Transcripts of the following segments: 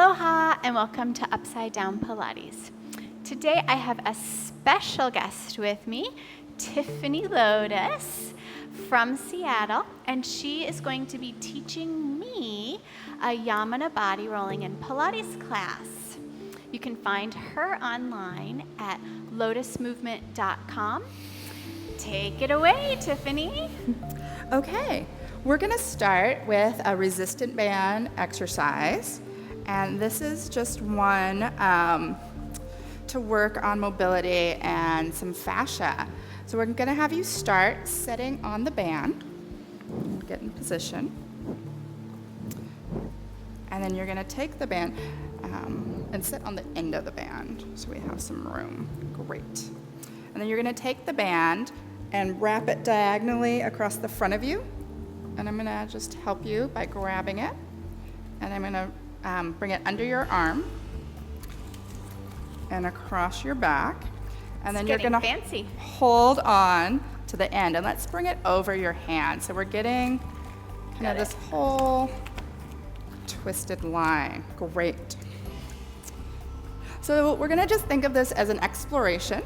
Aloha and welcome to Upside Down Pilates. Today I have a special guest with me, Tiffany Lotus from Seattle, and she is going to be teaching me a Yamuna body rolling and Pilates class. You can find her online at lotusmovement.com. Take it away, Tiffany. Okay, we're going to start with a resistant band exercise, and this is just one to work on mobility and some fascia. So we're going to have you start sitting on the band, get in position, and then you're going to take the band and sit on the end of the band so we have some room. Great. And then you're going to take the band and wrap it diagonally across the front of you. And I'm going to just help you by grabbing it. And I'm going to bring it under your arm and across your back. And then you're going to hold on to the end. And let's bring it over your hand. So we're getting kind of this whole twisted line. Great. So we're going to just think of this as an exploration.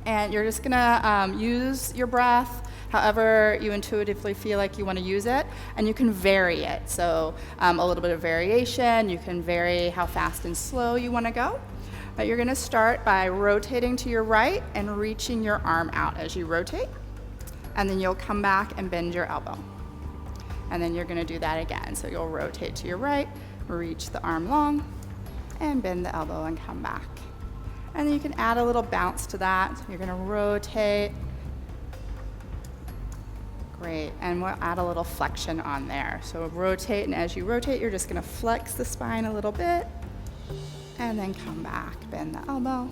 And you're just gonna use your breath however you intuitively feel like you want to use it, and you can vary it. So a little bit of variation, you can vary how fast and slow you want to go. But you're gonna start by rotating to your right and reaching your arm out as you rotate. And then you'll come back and bend your elbow. And then you're gonna do that again. So you'll rotate to your right, reach the arm long, and bend the elbow and come back. And then you can add a little bounce to that. You're gonna rotate. Great, and we'll add a little flexion on there. So rotate, and as you rotate, you're just gonna flex the spine a little bit, and then come back, bend the elbow.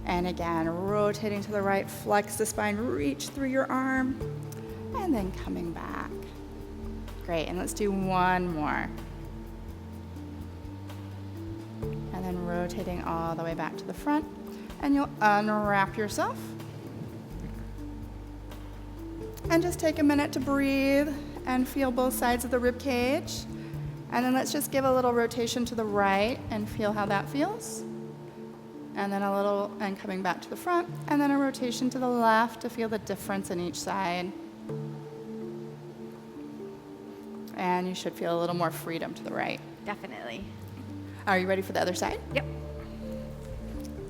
And again, rotating to the right, flex the spine, reach through your arm, and then coming back. Great, and let's do one more. And then rotating all the way back to the front, and you'll unwrap yourself. And just take a minute to breathe and feel both sides of the rib cage. And then let's just give a little rotation to the right and feel how that feels. And then a little, and coming back to the front, and then a rotation to the left to feel the difference in each side. And you should feel a little more freedom to the right. Definitely. Are you ready for the other side? Yep.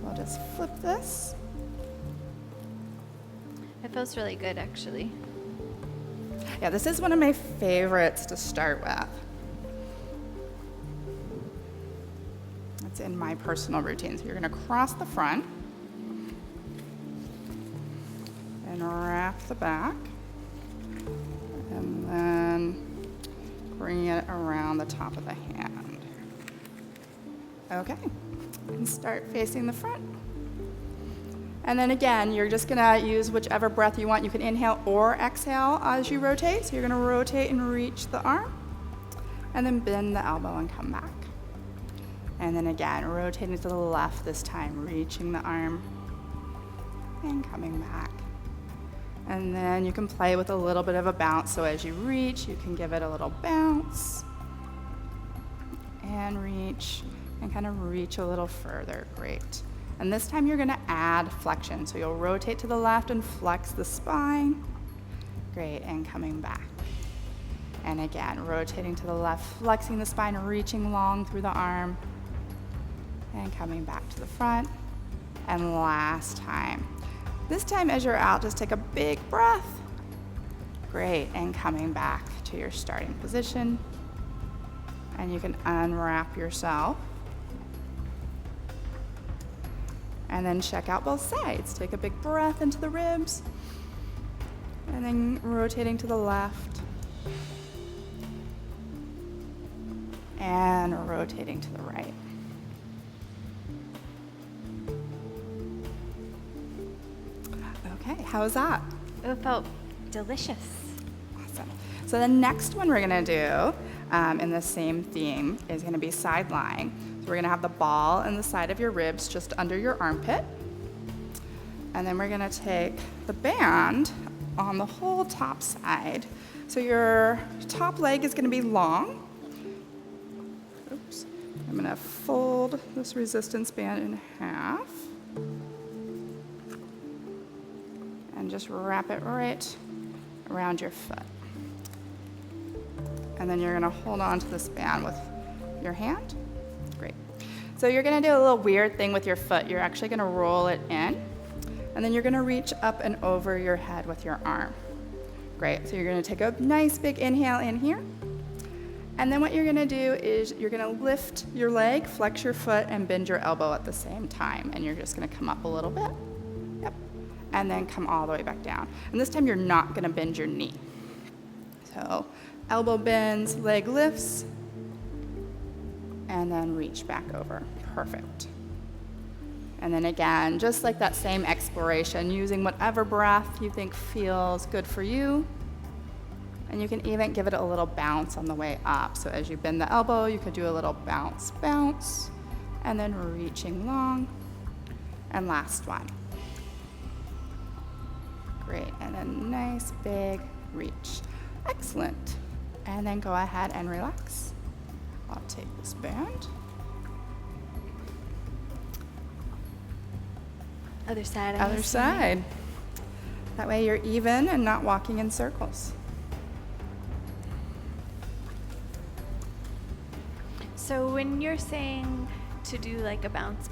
We'll just flip this. It feels really good, actually. Yeah, this is one of my favorites to start with. It's in my personal routine. So you're going to cross the front and wrap the back, and then bring it around the top of the hand. Okay, and start facing the front. And then again, you're just gonna use whichever breath you want. You can inhale or exhale as you rotate. So you're gonna rotate and reach the arm, and then bend the elbow and come back. And then again, rotating to the left this time, reaching the arm and coming back. And then you can play with a little bit of a bounce. So as you reach, you can give it a little bounce and reach. And kind of reach a little further. Great. And this time you're going to add flexion. So you'll rotate to the left and flex the spine. Great. And coming back. And again, rotating to the left, flexing the spine, reaching long through the arm. And coming back to the front. And last time. This time as you're out, just take a big breath. Great. And coming back to your starting position. And you can unwrap yourself. And then check out both sides. Take a big breath into the ribs. And then rotating to the left. And rotating to the right. Okay, how's that? It felt delicious. Awesome. So the next one we're gonna do in the same theme is gonna be sideline. So we're gonna have the ball in the side of your ribs just under your armpit. And then we're gonna take the band on the whole top side. So your top leg is gonna be long. Oops. I'm gonna fold this resistance band in half and just wrap it right around your foot. And then you're gonna hold on to this band with your hand. Great. So you're gonna do a little weird thing with your foot. You're actually gonna roll it in, and then you're gonna reach up and over your head with your arm. Great, so you're gonna take a nice big inhale in here, and then what you're gonna do is you're gonna lift your leg, flex your foot, and bend your elbow at the same time, and you're just gonna come up a little bit, yep, and then come all the way back down. And this time you're not gonna bend your knee. So elbow bends, leg lifts, and then reach back over. Perfect. And then again, just like that same exploration, using whatever breath you think feels good for you. And you can even give it a little bounce on the way up. So as you bend the elbow, you could do a little bounce, bounce, and then reaching long. And last one. Great, and a nice big reach. Excellent. And then go ahead and relax. I'll take this band. Other side. Other side. That way you're even and not walking in circles. So when you're saying to do like a bounce,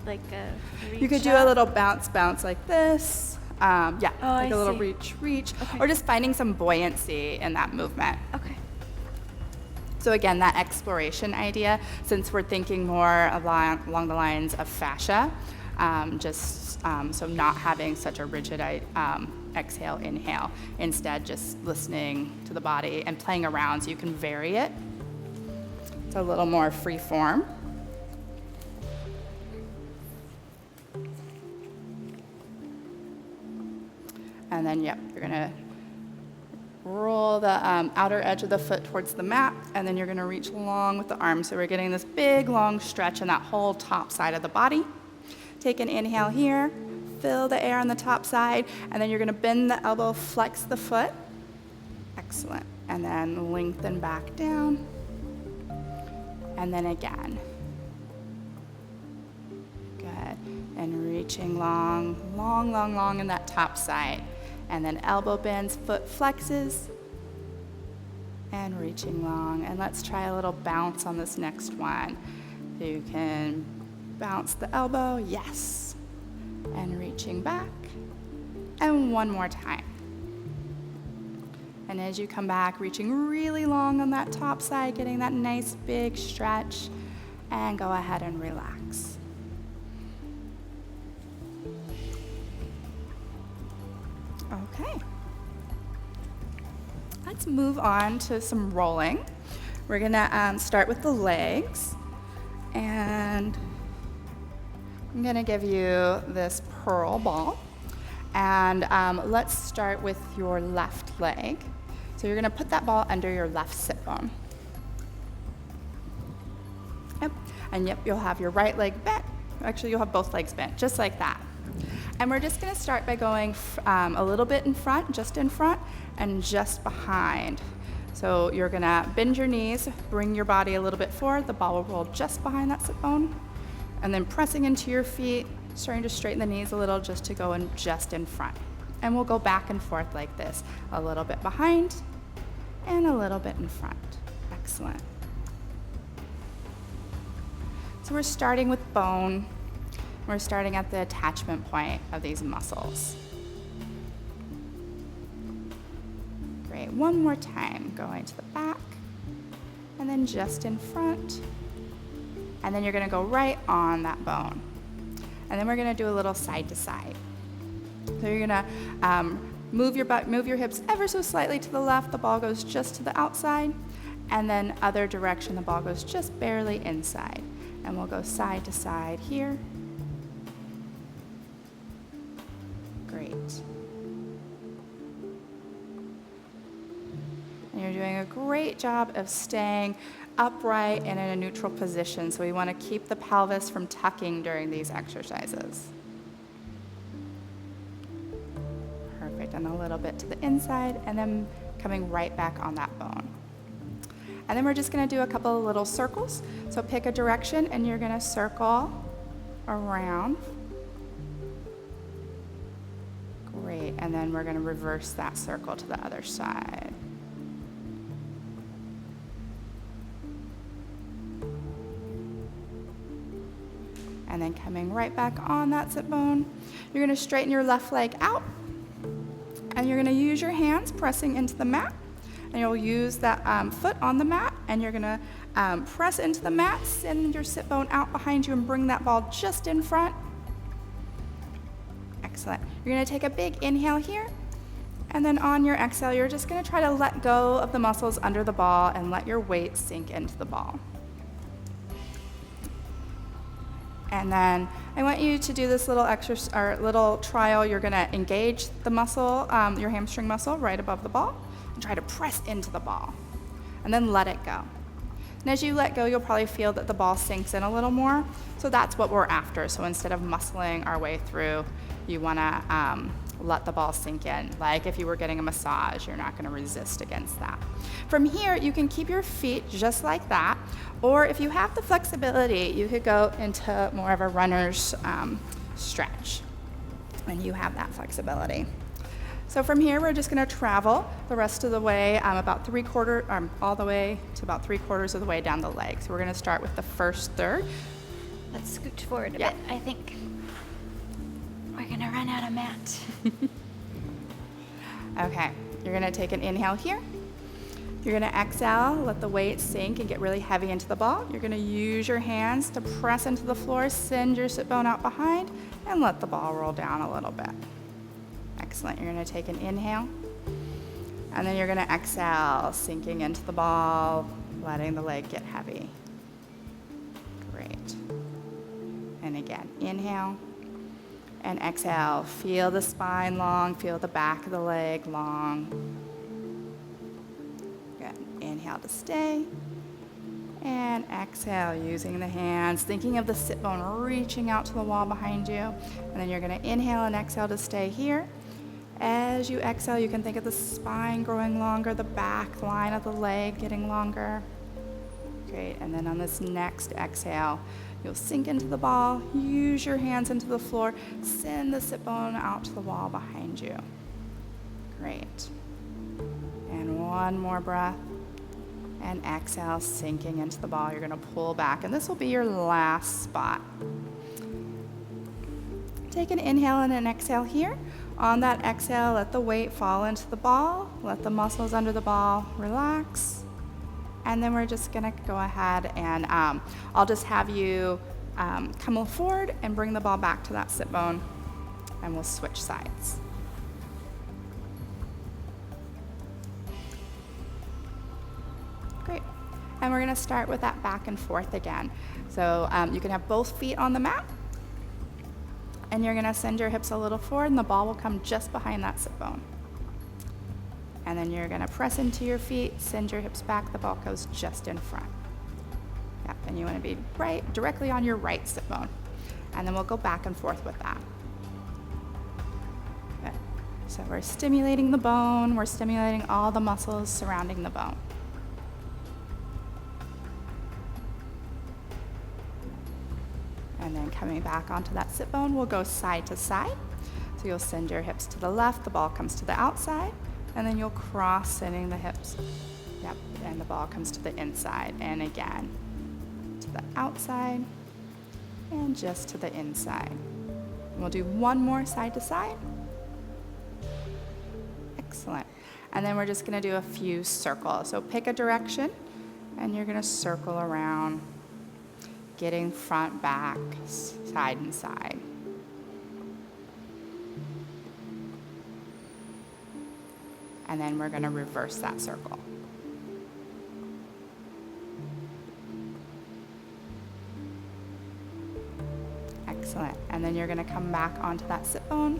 like a reach You could do up? a little bounce like this. Like I a little see. reach, Okay. or just finding some buoyancy in that movement. Okay. So again, that exploration idea, since we're thinking more along the lines of fascia, so not having such a rigid exhale, inhale. Instead, just listening to the body and playing around so you can vary it. It's a little more free form. And then, yep, you're gonna roll the outer edge of the foot towards the mat, and then you're gonna reach long with the arms. So we're getting this big, long stretch in that whole top side of the body. Take an inhale here, fill the air on the top side, and then you're gonna bend the elbow, flex the foot. Excellent. And then lengthen back down. And then again. Good. And reaching long, long, long, long in that top side. And then elbow bends, foot flexes, and reaching long. And let's try a little bounce on this next one. So you can bounce the elbow, yes. And reaching back. And one more time. And as you come back, reaching really long on that top side, getting that nice big stretch, and go ahead and relax. Okay. Let's move on to some rolling. We're gonna start with the legs, and I'm gonna give you this pearl ball, and let's start with your left leg. So you're gonna put that ball under your left sit bone. Yep, and yep, you'll have your right leg bent. Actually, you'll have both legs bent, just like that. And we're just gonna start by going a little bit in front, just in front, and just behind. So you're gonna bend your knees, bring your body a little bit forward, the ball will roll just behind that sit bone, and then pressing into your feet, starting to straighten the knees a little just to go in just in front. And we'll go back and forth like this, a little bit behind and a little bit in front. Excellent. So we're starting with bone. We're starting at the attachment point of these muscles. Great, one more time, going to the back, and then just in front, and then you're gonna go right on that bone. And then we're gonna do a little side to side. So you're gonna move your butt, move your hips ever so slightly to the left, the ball goes just to the outside, and then other direction, the ball goes just barely inside. And we'll go side to side here. Great. And you're doing a great job of staying upright and in a neutral position. So we want to keep the pelvis from tucking during these exercises. Perfect. And a little bit to the inside, and then coming right back on that bone. And then we're just gonna do a couple of little circles. So pick a direction and you're gonna circle around. Great, and then we're gonna reverse that circle to the other side. And then coming right back on that sit bone, you're gonna straighten your left leg out, and you're gonna use your hands pressing into the mat, and you'll use that foot on the mat, and you're gonna press into the mat, send your sit bone out behind you, and bring that ball just in front. Excellent. You're gonna take a big inhale here, and then on your exhale, you're just gonna try to let go of the muscles under the ball and let your weight sink into the ball. And then I want you to do this little exercise or little trial. You're gonna engage the muscle, your hamstring muscle right above the ball, and try to press into the ball, and then let it go. And as you let go, you'll probably feel that the ball sinks in a little more. So that's what we're after. So instead of muscling our way through, you wanna let the ball sink in. Like if you were getting a massage, you're not gonna resist against that. From here, you can keep your feet just like that, or if you have the flexibility, you could go into more of a runner's stretch, and you have that flexibility. So from here, we're just gonna travel the rest of the way, all the way to about 3/4 of the way down the leg. So we're gonna start with the first third. Let's scooch forward a bit. I think we're gonna run out of mat. Okay, you're gonna take an inhale here. You're gonna exhale, let the weight sink and get really heavy into the ball. You're gonna use your hands to press into the floor, send your sit bone out behind, and let the ball roll down a little bit. Excellent. You're gonna take an inhale, and then you're gonna exhale, sinking into the ball, letting the leg get heavy. Great. And again, inhale and exhale. Feel the spine long, feel the back of the leg long. Good. Inhale to stay, and exhale using the hands, thinking of the sit bone reaching out to the wall behind you. And then you're gonna inhale and exhale to stay here. As you exhale, you can think of the spine growing longer, the back line of the leg getting longer. Great, and then on this next exhale, you'll sink into the ball, use your hands into the floor, send the sit bone out to the wall behind you. Great. And one more breath, and exhale, sinking into the ball. You're gonna pull back, and this will be your last spot. Take an inhale and an exhale here. On that exhale, let the weight fall into the ball, let the muscles under the ball relax. And then we're just gonna go ahead and I'll just have you come forward and bring the ball back to that sit bone, and we'll switch sides. Great. And we're gonna start with that back and forth again. So you can have both feet on the mat, and you're gonna send your hips a little forward, and the ball will come just behind that sit bone. And then you're gonna press into your feet, send your hips back, the ball goes just in front. Yep, and you wanna be directly on your right sit bone. And then we'll go back and forth with that. Good. So we're stimulating the bone, we're stimulating all the muscles surrounding the bone. And then coming back onto that sit bone, we'll go side to side. So you'll send your hips to the left, the ball comes to the outside, and then you'll cross sending the hips. Yep, and the ball comes to the inside, and again, to the outside, and just to the inside. And we'll do one more side to side. Excellent. And then we're just gonna do a few circles. So pick a direction, and you're gonna circle around, getting front, back, side, and side. And then we're gonna reverse that circle. Excellent. And then you're gonna come back onto that sit bone.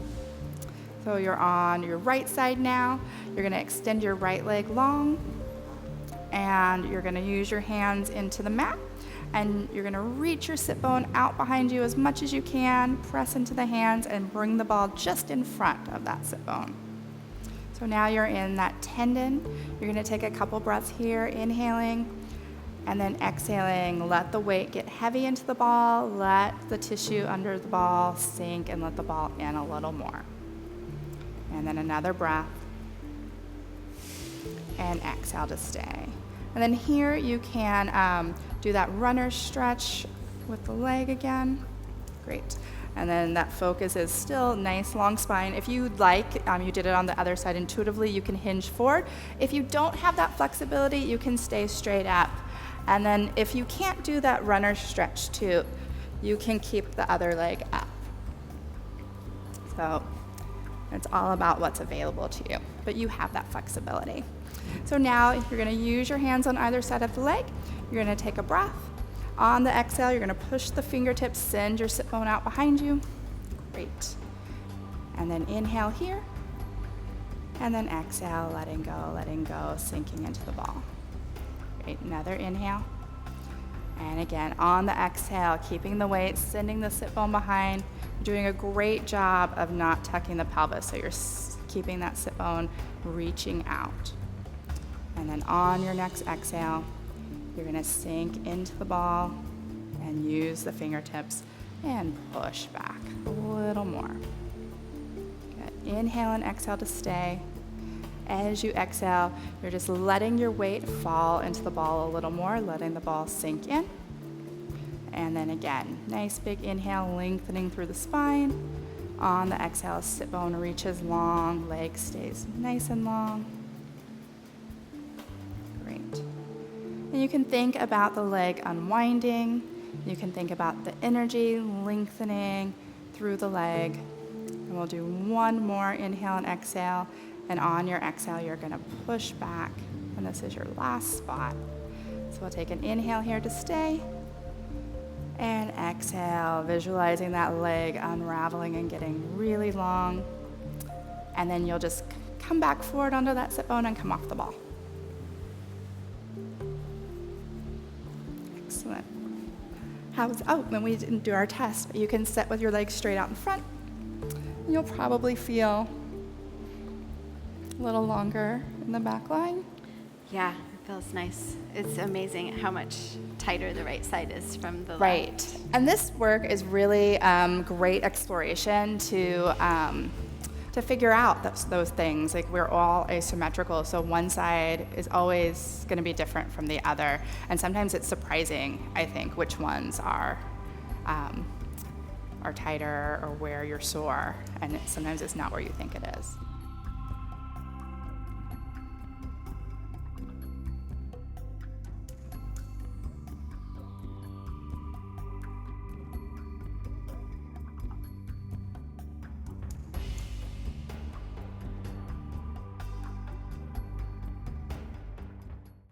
So you're on your right side now. You're gonna extend your right leg long, and you're gonna use your hands into the mat, and you're gonna reach your sit bone out behind you as much as you can, press into the hands, and bring the ball just in front of that sit bone. So now you're in that tendon. You're gonna take a couple breaths here, inhaling, and then exhaling. Let the weight get heavy into the ball, let the tissue under the ball sink, and let the ball in a little more. And then another breath, and exhale to stay. And then here you can do that runner stretch with the leg again. Great. And then that focus is still nice, long spine. If you'd like, you did it on the other side intuitively, you can hinge forward. If you don't have that flexibility, you can stay straight up. And then if you can't do that runner stretch too, you can keep the other leg up. So it's all about what's available to you, but you have that flexibility. So now you're gonna use your hands on either side of the leg. You're gonna take a breath. On the exhale, you're gonna push the fingertips, send your sit bone out behind you. Great. And then inhale here. And then exhale, letting go, sinking into the ball. Great, another inhale. And again, on the exhale, keeping the weight, sending the sit bone behind. You're doing a great job of not tucking the pelvis, so you're keeping that sit bone reaching out. And then on your next exhale, you're gonna sink into the ball and use the fingertips and push back a little more. Good. Inhale and exhale to stay. As you exhale, you're just letting your weight fall into the ball a little more, letting the ball sink in. And then again, nice big inhale, lengthening through the spine. On the exhale, sit bone reaches long, leg stays nice and long. Great. And you can think about the leg unwinding. You can think about the energy lengthening through the leg. And we'll do one more inhale and exhale. And on your exhale, you're gonna push back. And this is your last spot. So we'll take an inhale here to stay. And exhale, visualizing that leg unraveling and getting really long. And then you'll just come back forward onto that sit bone and come off the ball. Excellent. And we didn't do our test, but you can sit with your legs straight out in front. And you'll probably feel a little longer in the back line. Yeah, it feels nice. It's amazing how much tighter the right side is from the left. Right. And this work is really great exploration to figure out those things. Like, we're all asymmetrical, so one side is always going to be different from the other. And sometimes it's surprising, I think, which ones are tighter or where you're sore. And sometimes it's not where you think it is.